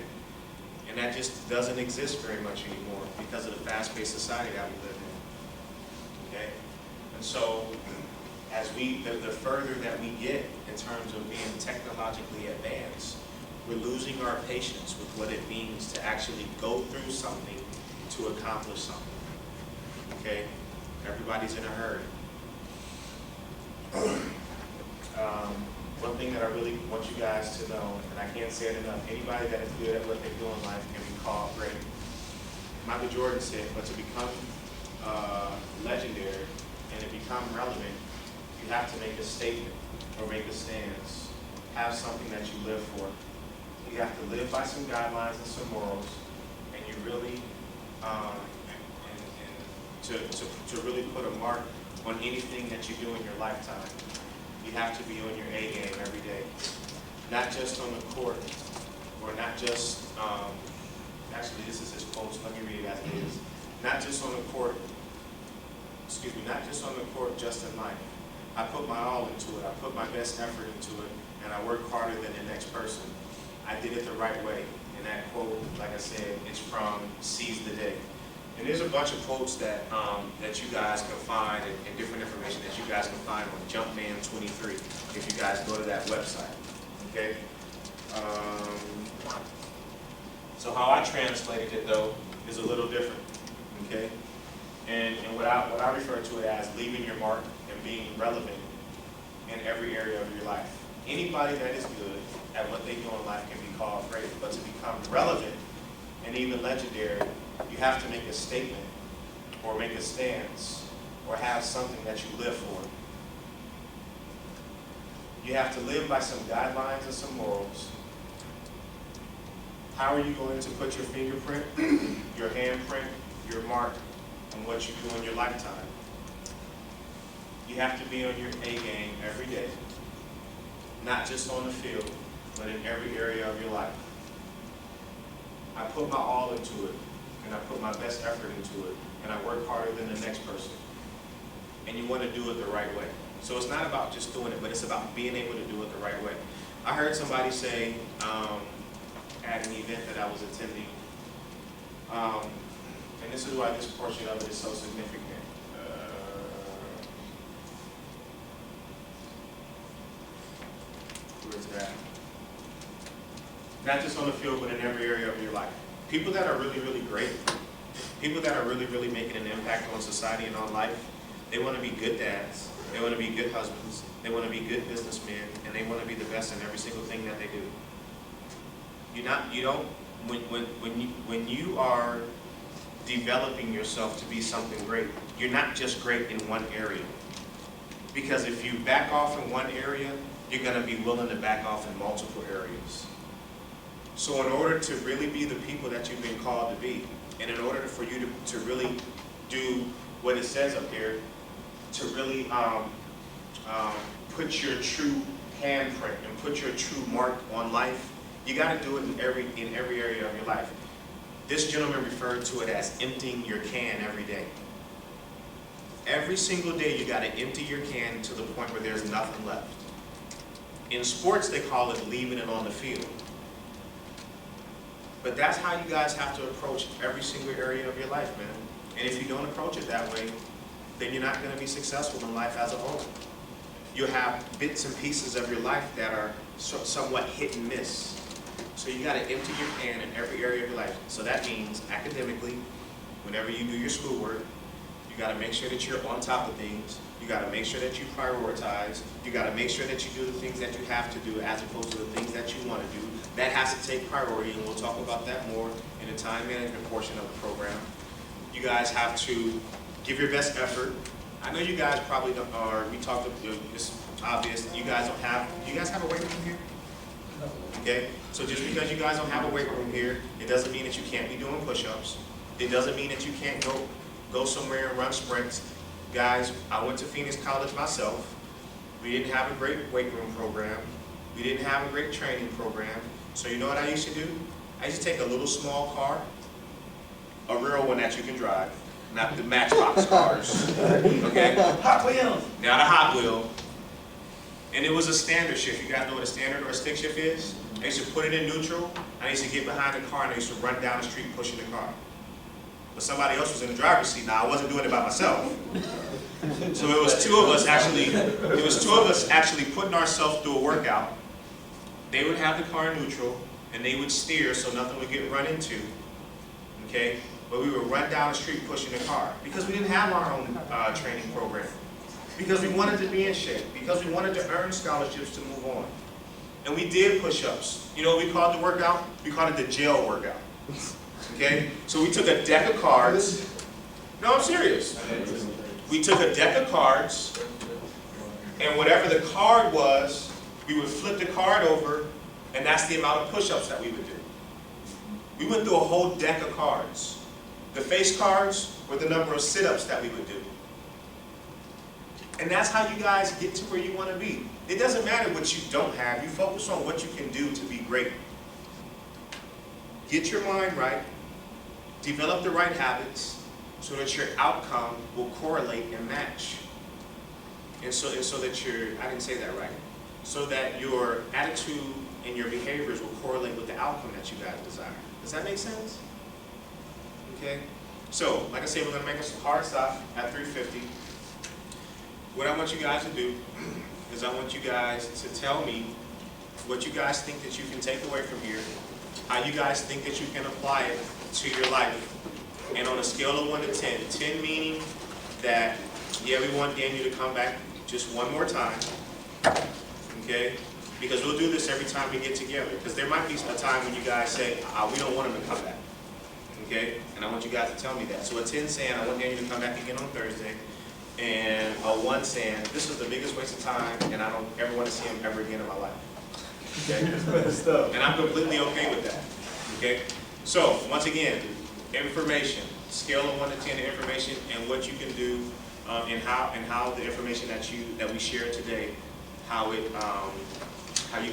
And that just doesn't exist very much anymore because of the fast-paced society that we live in. Okay? And so, as the further that we get in terms of being technologically advanced, we're losing our patience with what it means to actually go through something to accomplish something. Okay? Everybody's in a hurry. One thing that I really want you guys to know, and I can't say it enough, anybody that is good at what they do in life can be called great. Michael Jordan said, but to become legendary and to become relevant, you have to make a statement or make a stance, have something that you live for. You have to live by some guidelines and some morals, and you really, to really put a mark on anything that you do in your lifetime. You have to be on your A game every day. Not just on the court, or not just, actually this is his quote, so let me read it as it is. Not just on the court, not just on the court, just in life. I put my all into it, I put my best effort into it, and I work harder than the next person. I did it the right way. And that quote, like I said, it's from Seize the Day. And there's a bunch of quotes that that you guys can find and different information that you guys can find on Jumpman 23 if you guys go to that website. Okay. So how I translated it though is a little different. Okay. And what I refer to it as leaving your mark and being relevant in every area of your life. Anybody that is good at what they do in life can be called great, but to become relevant and even legendary, you have to make a statement or make a stance or have something that you live for. You have to live by some guidelines and some morals. How are you going to put your fingerprint, your handprint, your mark on what you do in your lifetime? You have to be on your A game every day, not just on the field, but in every area of your life. I put my all into it, and I put my best effort into it, and I work harder than the next person. And you want to do it the right way. So it's not about just doing it, but it's about being able to do it the right way. I heard somebody say at an event that I was attending, and this is why this portion of it is so significant. Where's that? Not just on the field, but in every area of your life. People that are really, really great, people that are really, really making an impact on society and on life, they want to be good dads, they want to be good husbands, they want to be good businessmen, and they want to be the best in every single thing that they do. When you are developing yourself to be something great, you're not just great in one area. Because if you back off in one area, you're going to be willing to back off in multiple areas. So in order to really be the people that you've been called to be, and in order for you to really do what it says up here, to really put your true handprint and put your true mark on life, you got to do it in every area of your life. This gentleman referred to it as emptying your can every day. Every single day you got to empty your can to the point where there's nothing left. In sports, they call it leaving it on the field. But that's how you guys have to approach every single area of your life, man. And if you don't approach it that way, then you're not going to be successful in life as a whole. You'll have bits and pieces of your life that are somewhat hit and miss. So you got to empty your can in every area of your life. So that means academically, whenever you do your schoolwork, you got to make sure that you're on top of things. You got to make sure that you prioritize. You got to make sure that you do the things that you have to do as opposed to the things that you want to do. That has to take priority, and we'll talk about that more in the time management portion of the program. You guys have to give your best effort. I know you guys probably don't, or we talked about, it's obvious that you guys don't have, do you guys have a weight room here? Okay, so just because you guys don't have a weight room here, it doesn't mean that you can't be doing push-ups. It doesn't mean that you can't go somewhere and run sprints. Guys, I went to Phoenix College myself. We didn't have a great weight room program. We didn't have a great training program. So you know what I used to do? I used to take a little small car, a real one that you can drive, not the Matchbox cars, okay? Hot Wheels. Not a Hot Wheel. And it was a standard shift. You guys know what a standard or a stick shift is? I used to put it in neutral. I used to get behind the car and I used to run down the street pushing the car. But somebody else was in the driver's seat. Now I wasn't doing it by myself. So it was two of us actually putting ourselves through a workout. They would have the car in neutral and they would steer so nothing would get run into. Okay? But we would run down the street pushing the car because we didn't have our own training program. Because we wanted to be in shape. Because we wanted to earn scholarships to move on. And we did push-ups. You know what we called the workout? We called it the jail workout. Okay? So we took a deck of cards. No, I'm serious. We took a deck of cards, and whatever the card was, we would flip the card over, and that's the amount of push-ups that we would do. We went through a whole deck of cards. The face cards were the number of sit-ups that we would do. And that's how you guys get to where you want to be. It doesn't matter what you don't have. You focus on what you can do to be great. Get your mind right. Develop the right habits so that your outcome will correlate and match. And so that I didn't say that right. So that your attitude and your behaviors will correlate with the outcome that you guys desire. Does that make sense? Okay? So, like I said, we're going to make us a hard stop at 3:50. What I want you guys to do is I want you guys to tell me what you guys think that you can take away from here, how you guys think that you can apply it to your life, and on a scale of 1 to 10, 10 meaning that, yeah, we want Daniel to come back just one more time, okay? Because we'll do this every time we get together, because there might be a time when you guys say, we don't want him to come back, okay? And I want you guys to tell me that. So a 10 saying, I want Daniel to come back again on Thursday, and a 1 saying, this was the biggest waste of time, and I don't ever want to see him ever again in my life. Okay? And I'm completely okay with that. Okay? So, once again, information, scale of 1 to 10 information, and what you can do, and how the information that we shared today, how you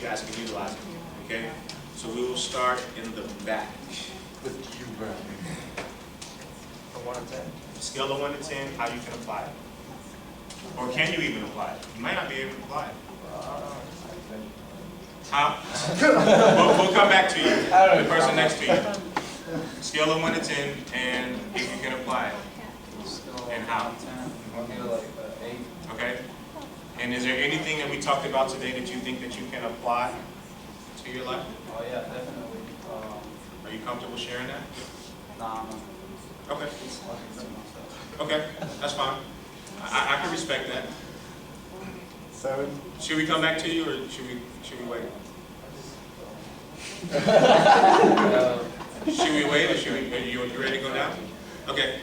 guys can utilize it. Okay? So we will start in the back. With you, bro. From 1 to 10. Scale of 1 to 10, how you can apply it. Or can you even apply it? You might not be able to apply it. Huh? We'll come back to you. The person next to you. Scale of 1 to 10, and if you can apply it. And how? I'll give it like 8. Okay? And is there anything that we talked about today that you think that you can apply to your life? Oh yeah, definitely. Are you comfortable sharing that? Nah, Okay. Okay, that's fine. I can respect that. 7. Should we come back to you, or should we wait? Should we wait, or are you ready to go now? Okay.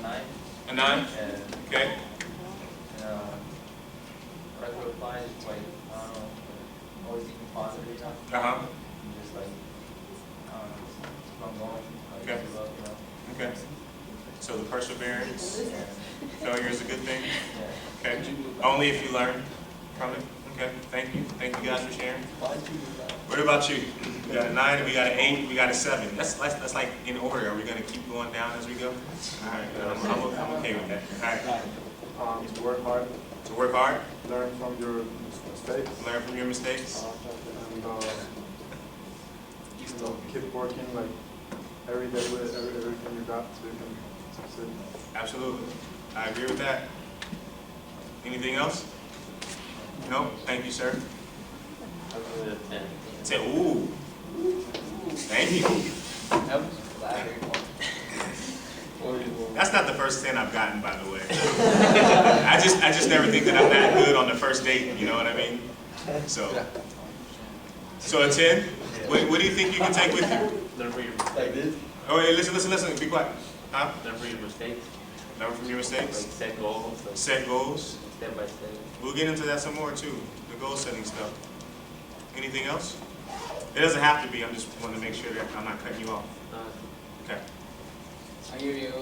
9. A 9? And Okay. what I could apply is like, I don't know, always thinking positive, you know? Uh-huh. And just like, I don't know, keep on going. Like, Okay. give up, you know? Okay. So the perseverance, failure is a good thing? Yeah. Okay. Only if you learn from it? Okay. Thank you. Thank you guys for sharing. What about you? We got a 9, we got an 8, we got a 7. That's like in order. Are we going to keep going down as we go? All right. I'm okay with that. All right. To work hard, To work hard, learn from your mistakes, learn from your mistakes. and keep working like every day with everything you got so you can succeed. Absolutely. I agree with that. Anything else? No? Thank you, sir. I'll give it a 10. Say, ooh. Thank you. That was flattering. That's not the first 10 I've gotten, by the way. I just never think that I'm that good on the first date, you know what I mean? So a 10? What do you think you can take with you? Learn from your Like this? Oh, hey, listen, be quiet. Huh? learn from your mistakes, Learn from your like mistakes. set goals, like Set goals. step by step. We'll get into that some more too, the goal setting stuff. Anything else? It doesn't have to be, I'm just wanting to make sure that I'm not cutting you off. Okay. I'll give you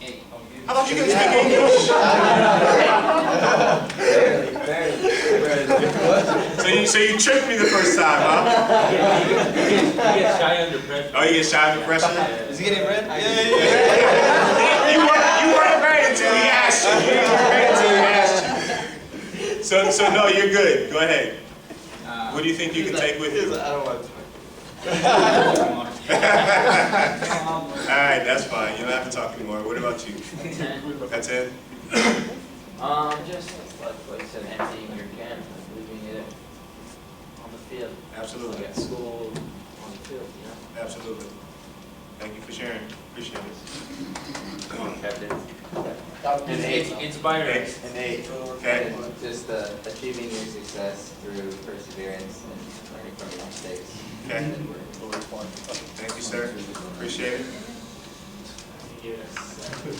8. I'll give you I thought you could speak English. So you tricked me the first time, huh? You get shy under pressure. Oh, you get shy under pressure? Is he getting red? Yeah. You weren't ready until he asked you. You weren't ready until he asked you. So no, you're good. Go ahead. What do you think you can take with you? I don't want to. Alright, that's fine. You don't have to talk anymore. What about you? 10. That's it? Just like you said, emptying your can, leaving it on the field. Absolutely. Like at school, on the field, you know? Absolutely. Thank you for sharing. Appreciate it. Come on, Captain. And eight. Inspire Eight. us. And eight, Okay. just achieving your success through perseverance and learning from your mistakes. Okay. Thank you, sir. Appreciate it. Yes.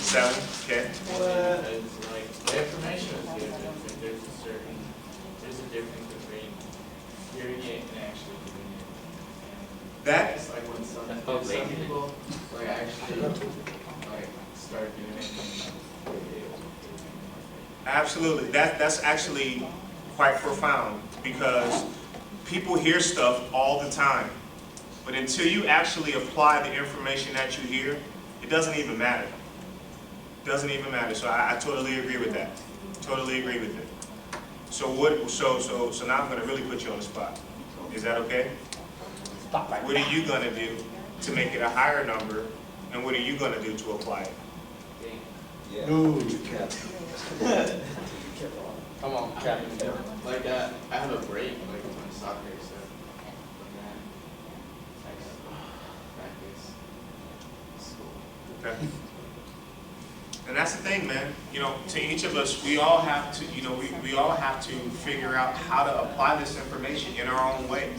7. Okay. Because like, the information is good, but there's a difference between hearing it and actually doing it. And That it's like when some That's called laziness. people like actually like start doing it and it was Absolutely. That's actually quite profound because people hear stuff all the time. But until you actually apply the information that you hear, it doesn't even matter. It doesn't even matter. So I totally agree with that. Totally agree with it. So now I'm gonna really put you on the spot. Is that okay? What are you gonna do to make it a higher number? And what are you gonna do to apply it? Yeah. Come on, Captain. like I have a break like on soccer so and then like practice school. Okay. And that's the thing, man. You know, to each of us, we all have to, you know, we all have to figure out how to apply this information in our own way.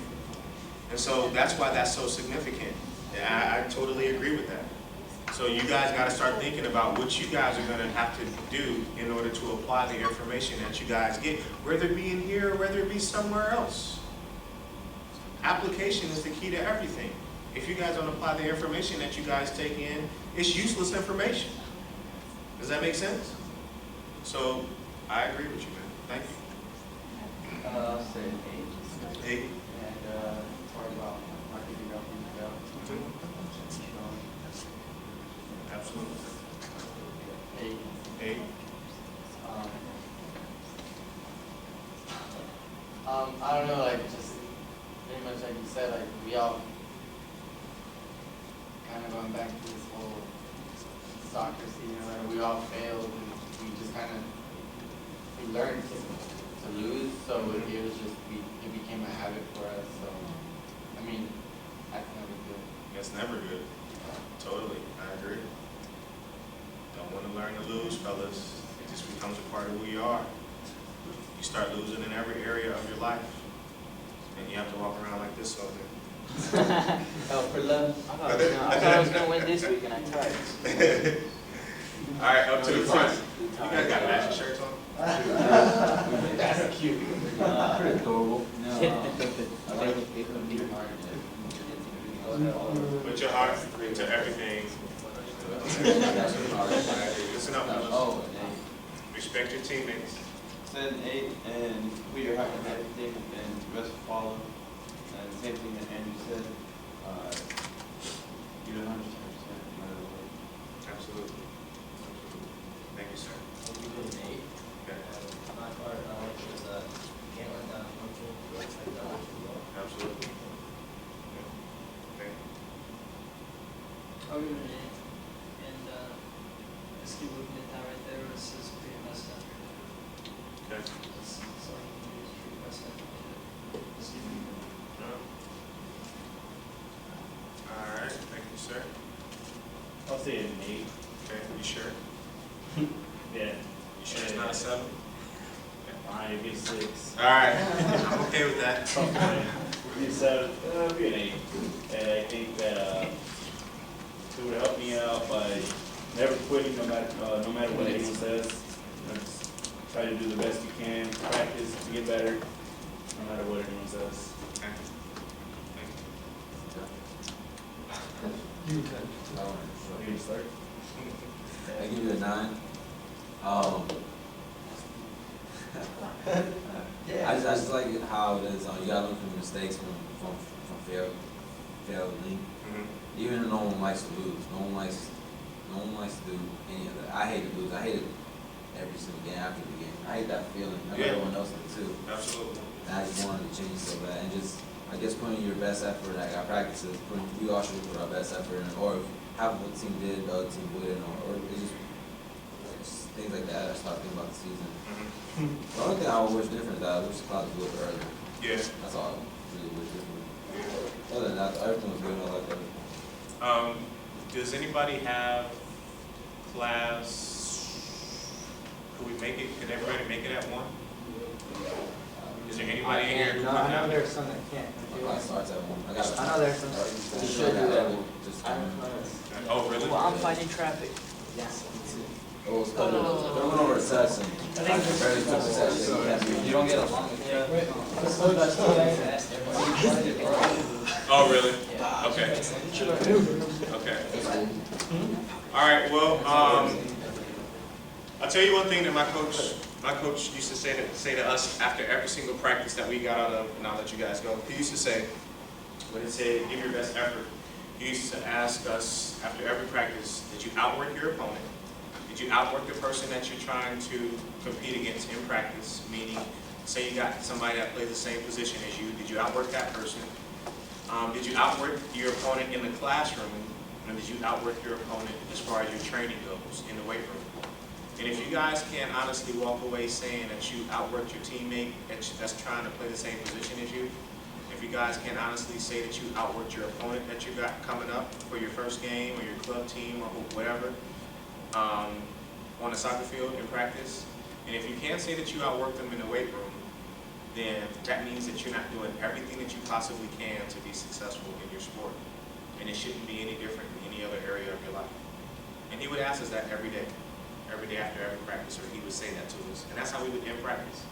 And so that's why that's so significant. And I totally agree with that. So you guys got to start thinking about what you guys are going to have to do in order to apply the information that you guys get, whether it be in here or whether it be somewhere else. Application is the key to everything. If you guys don't apply the information that you guys take in, it's useless information. Does that make sense? So I agree with you, man. Thank you. I'll say 8. 8. And talk about marketing development. Absolutely. 8. 8. I don't know, like just pretty much like you said, like we all kind of going back to this whole soccer season, like we all failed and we just kind of we learned to lose, so it was just it became a habit for us. So I mean, that's never good. It's never good. Totally. I agree. Don't want to learn to lose, fellas. It just becomes a part of who you are. You start losing in every area of your life. And you have to walk around like this all day. Oh, for love. I thought I was gonna win this week, and I tried. All right, up to the front. You guys got matching shirts on? That's cute. Pretty adorable. Put your heart into everything. Listen up, fellas. Oh, Respect your teammates. Said 8, and put your heart in everything, and the rest will follow. And same thing that Andrew said, you don't understand no matter what. Absolutely. Thank you, sir. Okay. Absolutely. Okay. I'll give it an 8. And just keep looking at that right there. It says pretty messed up. Okay. That's all you can do is pretty messed up. Just keep moving. All right. Thank you, sir. I'll say an 8. Okay. You sure? Yeah. You sure it's not a 7? Fine, it'd be 6. All right. I'm okay with that. It'd be a 7. It'd be an 8. And I think that it would help me out by never quitting, no matter what anyone says. Just try to do the best you can, practice to get better, no matter what anyone says. Okay. Thank You can start. I give you a 9. I just like it how it is. You gotta learn from mistakes from failing. Mhm. Even though no one likes to lose, no one likes to do any of that. I hate to lose. I hate it every single game after the game. I hate that feeling. I know Yeah. everyone else does too. Absolutely. And I just wanted to change so bad, and just, I guess putting your best effort, like our practices, we all should put our best effort in, or if half of the team did, the other team wouldn't, or it's just things like that. I start thinking about the season. The only thing I would wish different is that I wish the clock was a little bit earlier. Yeah. That's all I really wish different. Yeah. Other than that, everything was good. I like that. Does anybody have class, could we make it, could everybody make it at 1? Is there anybody in here who No, might I know not? there's some that can't. My class starts at 1. I got I know there's some. You should do that. Just I come don't in. know. Oh, really? Well, I'm fighting traffic. Yes. Oh, it's because they're going over recess and I barely took recess. So you can't be. You don't get along with Oh, really? Okay. Okay. All right, well, I'll tell you one thing that my coach used to say to us after every single practice that we got out of, and I'll let you guys go. He used to say, when he said, give your best effort, he used to ask us after every practice, did you outwork your opponent? Did you outwork the person that you're trying to compete against in practice? Meaning, say you got somebody that plays the same position as you, did you outwork that person? Did you outwork your opponent in the classroom? And did you outwork your opponent as far as your training goes in the weight room? And if you guys can honestly walk away saying that you outworked your teammate that's trying to play the same position as you, if you guys can honestly say that you outworked your opponent that you got coming up for your first game or your club team or whatever, on the soccer field in practice, and if you can't say that you outworked them in the weight room, then that means that you're not doing everything that you possibly can to be successful in your sport. And it shouldn't be any different in any other area of your life. And he would ask us that every day after every practice, or he would say that to us. And that's how we would end practice.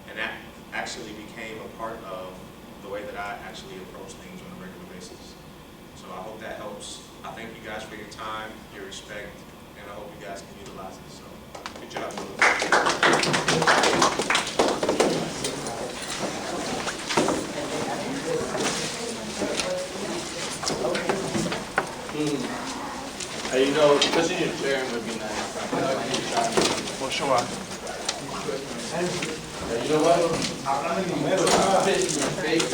And that actually became a part of the way that I actually approach things on a regular basis. So I hope that helps. I thank you guys for your time, your respect, and I hope you guys can utilize it. So, good job, You know, pushing your chair would be nice. Well, sure. You know what? Spit in your face.